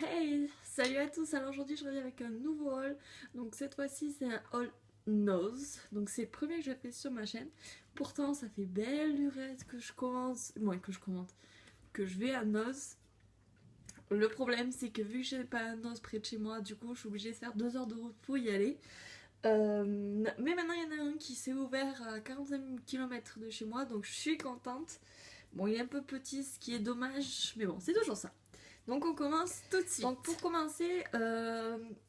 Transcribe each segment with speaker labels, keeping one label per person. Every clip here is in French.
Speaker 1: Hey, salut à tous. Alors aujourd'hui je reviens avec un nouveau haul. Donc cette fois-ci c'est un haul nose. Donc c'est le premier que je fais sur ma chaîne. Pourtant ça fait belle lurette que je commence, que je vais à nose. Le problème c'est que vu que j'ai pas un nose près de chez moi, du coup je suis obligée de faire 2 heures de route pour y aller. Mais maintenant il y en a un qui s'est ouvert à 45 km de chez moi, donc je suis contente. Bon, il est un peu petit, ce qui est dommage, mais bon, c'est toujours ça. Donc on commence tout de suite. Donc pour commencer,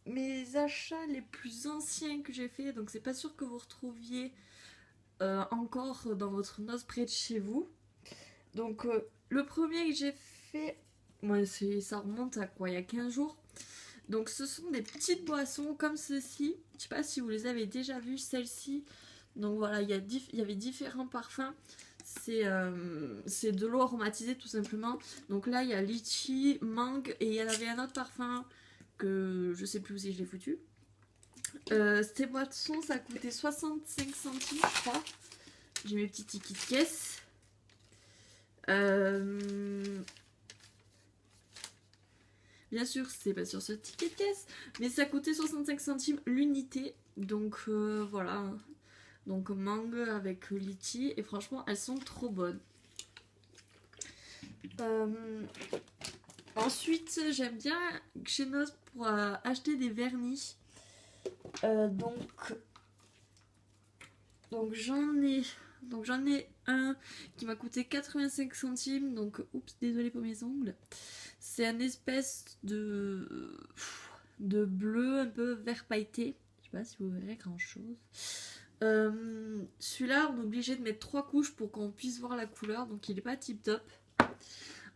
Speaker 1: mes achats les plus anciens que j'ai fait, donc c'est pas sûr que vous retrouviez encore dans votre noce près de chez vous. Donc le premier que j'ai fait, moi ça remonte à quoi, il y a 15 jours. Donc ce sont des petites boissons comme ceci. Je sais pas si vous les avez déjà vues, celles-ci. Donc voilà, il y avait différents parfums. C'est de l'eau aromatisée tout simplement. Donc là, il y a litchi, mangue et il y en avait un autre parfum que je sais plus où c'est, je l'ai foutu. Ces boissons, ça coûtait 65 centimes, je crois. J'ai mes petits tickets de caisse. Bien sûr, c'est pas sur ce ticket de caisse, mais ça coûtait 65 centimes l'unité. Donc voilà. Donc mangue avec litchi. Et franchement, elles sont trop bonnes. Ensuite, j'aime bien chez Nos pour acheter des vernis. Donc j'en ai un qui m'a coûté 85 centimes. Donc oups, désolé pour mes ongles. C'est un espèce de bleu un peu vert pailleté. Je sais pas si vous verrez grand chose. Celui-là, on est obligé de mettre 3 couches pour qu'on puisse voir la couleur. Donc il est pas tip top.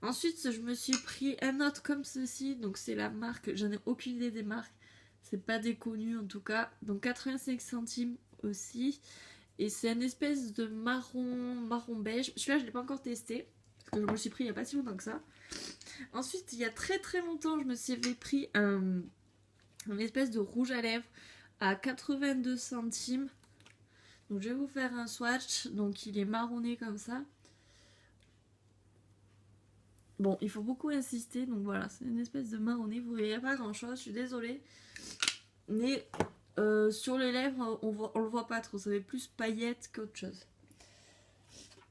Speaker 1: Ensuite, je me suis pris un autre comme ceci. Donc c'est la marque, j'en ai aucune idée des marques. C'est pas déconnu en tout cas. Donc 85 centimes aussi. Et c'est une espèce de marron beige. Celui-là, je l'ai pas encore testé. Parce que je me le suis pris il y a pas si longtemps que ça. Ensuite, il y a très très longtemps, je me suis pris une espèce de rouge à lèvres à 82 centimes. Donc je vais vous faire un swatch. Donc il est marronné comme ça. Bon, il faut beaucoup insister, donc voilà, c'est une espèce de marronné, vous voyez pas grand chose, je suis désolée. Mais sur les lèvres, on le voit pas trop, ça fait plus paillettes qu'autre chose.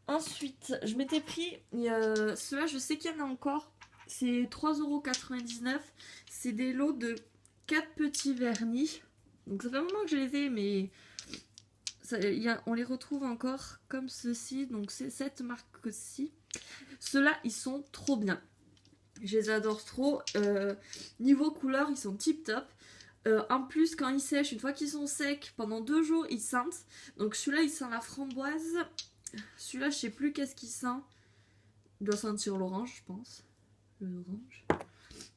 Speaker 1: Ensuite, je m'étais pris, ceux-là je sais qu'il y en a encore, c'est 3,99€, c'est des lots de 4 petits vernis. Donc ça fait un moment que je les ai, mais on les retrouve encore comme ceci, donc c'est cette marque-ci. Ceux-là, ils sont trop bien. Je les adore trop. Niveau couleur, ils sont tip top. En plus, quand ils sèchent, une fois qu'ils sont secs, pendant 2 jours, ils sentent. Donc celui-là, il sent la framboise. Celui-là, je sais plus qu'est-ce qu'il sent. Il doit sentir l'orange, je pense. L'orange.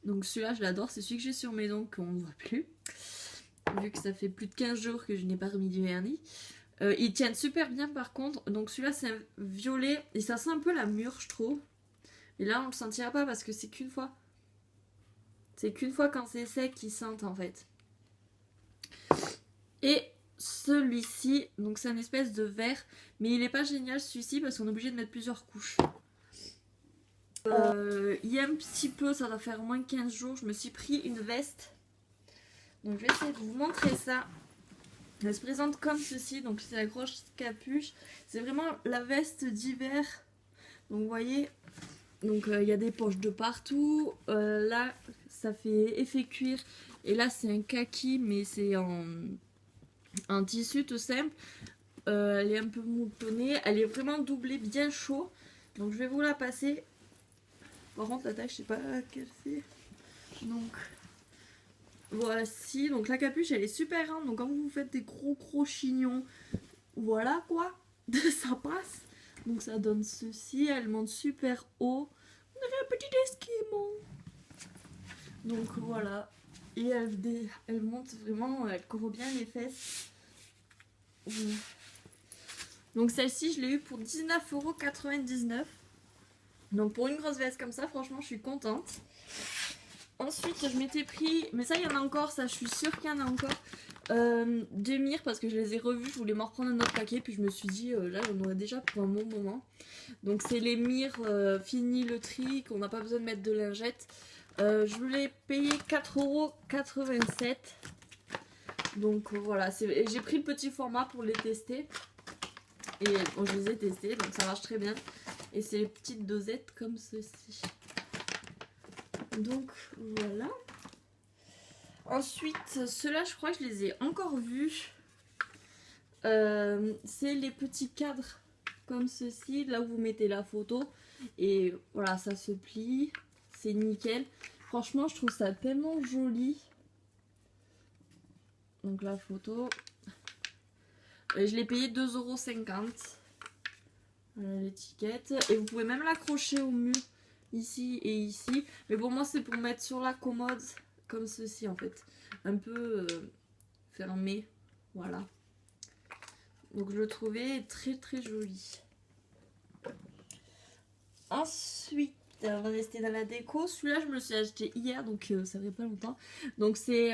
Speaker 1: Donc celui-là, je l'adore. C'est celui que j'ai sur mes ongles qu'on ne voit plus. Vu que ça fait plus de 15 jours que je n'ai pas remis du vernis. Ils tiennent super bien par contre. Donc celui-là, c'est un violet. Et ça sent un peu la mûre, je trouve. Et là, on le sentira pas parce que c'est qu'une fois. C'est qu'une fois quand c'est sec qu'ils sentent en fait. Et celui-ci, donc c'est une espèce de vert, mais il est pas génial celui-ci parce qu'on est obligé de mettre plusieurs couches. Il y a un petit peu, ça doit faire au moins 15 jours, je me suis pris une veste. Donc je vais essayer de vous montrer ça. Elle se présente comme ceci, donc c'est la grosse capuche. C'est vraiment la veste d'hiver. Donc vous voyez, donc il y a des poches de partout. Là, ça fait effet cuir. Et là, c'est un kaki, mais c'est en tissu tout simple. Elle est un peu moutonnée. Elle est vraiment doublée, bien chaud. Donc je vais vous la passer. Par contre, la taille, je sais pas quelle c'est. Donc voici. Donc la capuche, elle est super grande. Donc quand vous faites des gros chignons, voilà quoi, ça passe. Donc ça donne ceci. Elle monte super haut. On dirait un petit esquimau. Donc voilà. Et elle monte vraiment, elle couvre bien les fesses. Donc celle-ci, je l'ai eu pour 19,99€. Donc pour une grosse veste comme ça, franchement, je suis contente. Ensuite, je m'étais pris, mais ça, il y en a encore, ça, je suis sûre qu'il y en a encore. Des mires parce que je les ai revus, je voulais m'en reprendre un autre paquet, puis je me suis dit, là, j'en aurais déjà pour un bon moment. Donc c'est les mires fini le tri, qu'on n'a pas besoin de mettre de lingettes. Je l'ai payé 4,87 €. Donc voilà, j'ai pris le petit format pour les tester. Et bon, je les ai testés, donc ça marche très bien. Et c'est les petites dosettes comme ceci. Donc voilà. Ensuite, ceux-là, je crois que je les ai encore vus. C'est les petits cadres comme ceci, là où vous mettez la photo. Et voilà, ça se plie. C'est nickel. Franchement, je trouve ça tellement joli. Donc la photo. Et je l'ai payé 2,50 €. Voilà l'étiquette. Et vous pouvez même l'accrocher au mur, ici et ici. Mais bon, moi, c'est pour mettre sur la commode, comme ceci en fait. Un peu fermé. Voilà. Donc je le trouvais très très joli. Ensuite, on va rester dans la déco. Celui-là, je me le suis acheté hier, donc ça fait pas longtemps. Donc c'est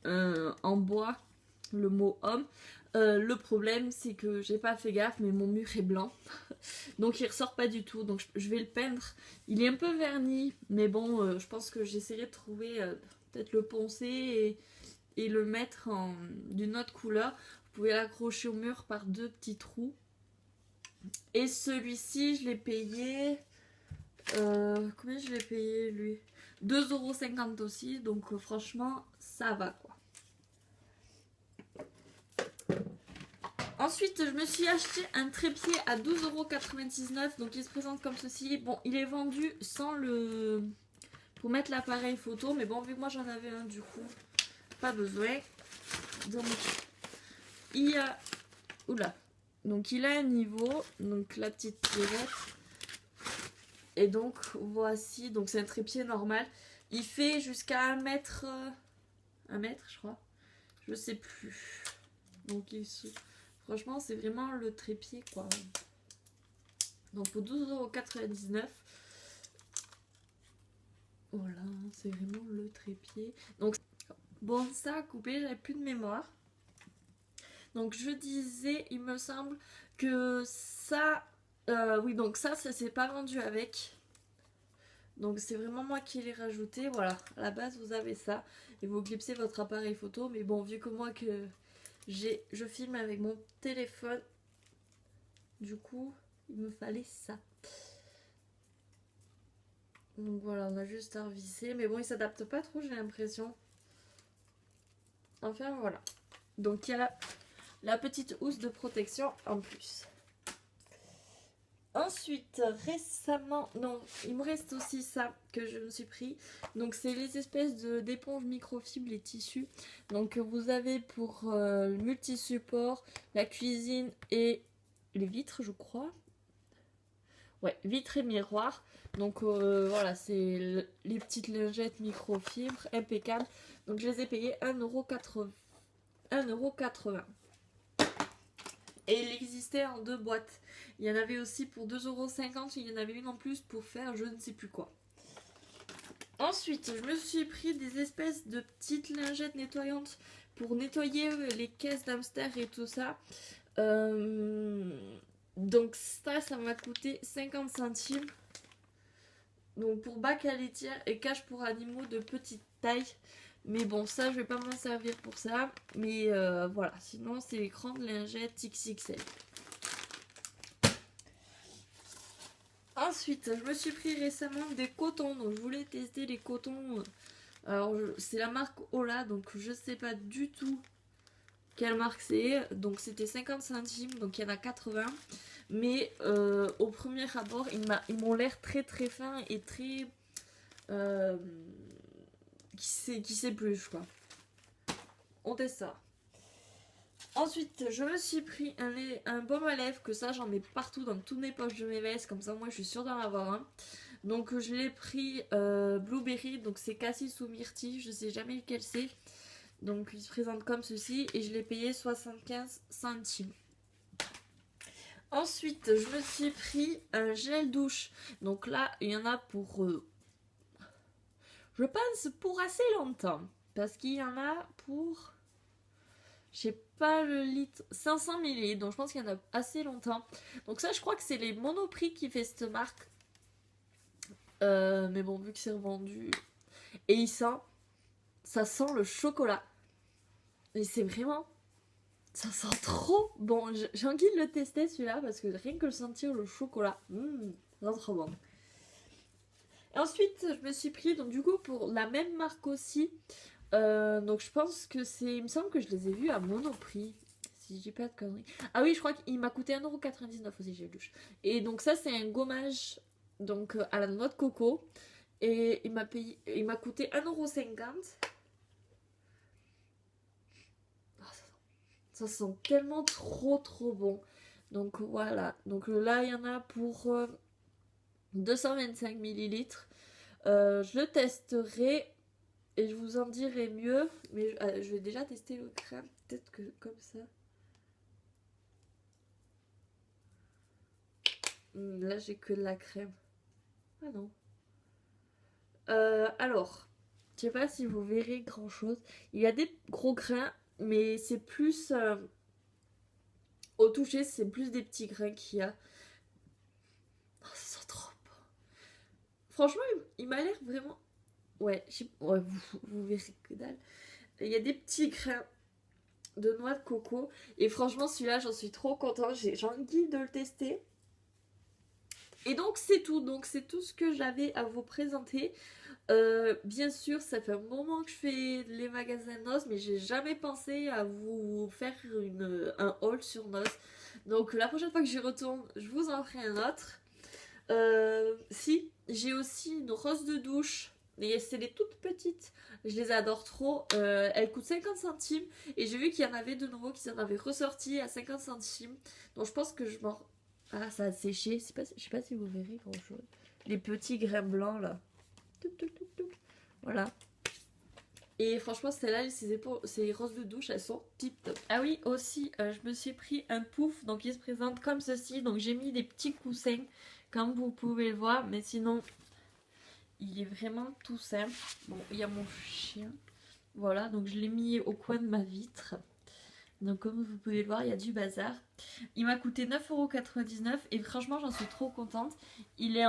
Speaker 1: en bois, le mot homme. Le problème, c'est que j'ai pas fait gaffe, mais mon mur est blanc. Donc il ressort pas du tout. Donc je vais le peindre. Il est un peu verni, mais bon, je pense que j'essaierai de trouver, peut-être le poncer et le mettre d'une autre couleur. Vous pouvez l'accrocher au mur par 2 petits trous. Et celui-ci, je l'ai payé... combien je l'ai payé lui? 2,50 € aussi, donc franchement, ça va quoi. Ensuite, je me suis acheté un trépied à 12,99 €, donc il se présente comme ceci. Bon, il est vendu sans le... pour mettre l'appareil photo, mais bon, vu que moi j'en avais un, du coup, pas besoin. Donc, il y a... Oula. Donc, il a un niveau, donc la petite tirette. Et donc, voici, donc c'est un trépied normal. Il fait jusqu'à 1 mètre... 1 mètre, je crois. Je sais plus. Donc, franchement, c'est vraiment le trépied, quoi. Donc, pour 12,99 €. Voilà, c'est vraiment le trépied. Donc, bon, ça a coupé, j'avais plus de mémoire. Donc, je disais, il me semble que ça... oui, donc ça s'est pas vendu avec. Donc, c'est vraiment moi qui l'ai rajouté. Voilà, à la base, vous avez ça. Et vous clipsez votre appareil photo. Mais bon, vu que moi, je filme avec mon téléphone, du coup, il me fallait ça. Donc voilà, on a juste à revisser. Mais bon, il s'adapte pas trop, j'ai l'impression. Enfin, voilà. Donc, il y a la petite housse de protection en plus. Ensuite, récemment, non, il me reste aussi ça que je me suis pris. Donc, c'est les espèces d'éponges microfibres, les tissus. Donc, vous avez pour le multi-support, la cuisine et les vitres, je crois. Ouais, vitres et miroirs. Donc, voilà, c'est les petites lingettes microfibres, impeccables. Donc, je les ai payées 1,80 €. Et il existait en 2 boîtes. Il y en avait aussi pour 2,50 €. Il y en avait une en plus pour faire je ne sais plus quoi. Ensuite, je me suis pris des espèces de petites lingettes nettoyantes pour nettoyer les caisses d'hamster et tout ça. Donc ça m'a coûté 50 centimes. Donc pour bac à litière et cache pour animaux de petite taille. Mais bon, ça, je vais pas m'en servir pour ça. Mais voilà, sinon, c'est les grandes lingettes XXL. Ensuite, je me suis pris récemment des cotons. Donc, je voulais tester les cotons. Alors, c'est la marque Ola. Donc, je sais pas du tout quelle marque c'est. Donc, c'était 50 centimes. Donc, il y en a 80. Mais au premier abord, ils m'ont l'air très très fins et très... qui s'épluche quoi. On teste ça. Ensuite, je me suis pris un baume à lèvres, que ça j'en mets partout dans toutes mes poches de mes vestes, comme ça moi je suis sûre d'en avoir un. Donc je l'ai pris Blueberry, donc c'est cassis ou myrtille, je sais jamais lequel c'est. Donc il se présente comme ceci et je l'ai payé 75 centimes. Ensuite, je me suis pris un gel douche. Donc là, il y en a pour... je pense pour assez longtemps. Parce qu'il y en a pour... je sais pas le litre, 500 ml, donc je pense qu'il y en a assez longtemps. Donc ça, je crois que c'est les Monoprix qui fait cette marque. Mais bon, vu que c'est revendu. Et ça sent le chocolat. Et c'est vraiment... Ça sent trop bon. J'ai envie de le tester celui-là parce que rien que le sentir le chocolat, ça sent trop bon. Et ensuite, je me suis pris donc du coup pour la même marque aussi. Donc je pense que c'est... Il me semble que je les ai vus à Monoprix. Si je dis pas de conneries. Ah oui, je crois qu'il m'a coûté 1,99€ aussi, j'ai lu. Et donc ça, c'est un gommage donc, à la noix de coco. Et il m'a coûté 1,50€. Ça sent tellement trop bon. Donc voilà. Donc là, il y en a pour 225 millilitres. Je le testerai et je vous en dirai mieux. Mais je vais déjà tester le crème. Peut-être que comme ça. Là, j'ai que de la crème. Ah non. Alors, je sais pas si vous verrez grand chose. Il y a des gros grains, mais c'est plus au toucher, c'est plus des petits grains qu'il y a. Oh, ça sent trop bon. Franchement, il m'a l'air vraiment. Ouais, ouais vous verrez que dalle. Il y a des petits grains de noix de coco. Et franchement, celui-là, j'en suis trop contente. J'ai envie de le tester. Et donc, c'est tout. Donc, c'est tout ce que j'avais à vous présenter. Bien sûr, ça fait un moment que je fais les magasins Noz, mais j'ai jamais pensé à vous faire un haul sur Noz. Donc la prochaine fois que j'y retourne, je vous en ferai un autre. Si, j'ai aussi une rose de douche, mais c'est les toutes petites. Je les adore trop. Elles coûtent 50 centimes et j'ai vu qu'il y en avait de nouveau qui s'en avaient ressorti à 50 centimes. Donc je pense que je m'en... Ah, ça a séché. Je sais pas si vous verrez grand chose. Les petits grains blancs là. Voilà. Et franchement, celles-là, ces roses de douche, elles sont tip top. Ah oui, aussi, je me suis pris un pouf, donc il se présente comme ceci. Donc j'ai mis des petits coussins, comme vous pouvez le voir, mais sinon, il est vraiment tout simple. Bon, il y a mon chien. Voilà, donc je l'ai mis au coin de ma vitre. Donc comme vous pouvez le voir, il y a du bazar. Il m'a coûté 9,99€ et franchement, j'en suis trop contente. Il est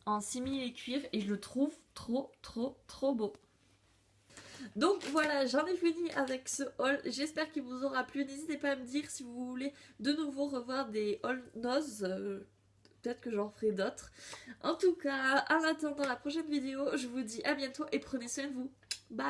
Speaker 1: en simili et cuir et je le trouve trop beau. Donc voilà, j'en ai fini avec ce haul. J'espère qu'il vous aura plu. N'hésitez pas à me dire si vous voulez de nouveau revoir des haul Noz. Peut-être que j'en ferai d'autres. En tout cas, en attendant la prochaine vidéo, je vous dis à bientôt et prenez soin de vous. Bye!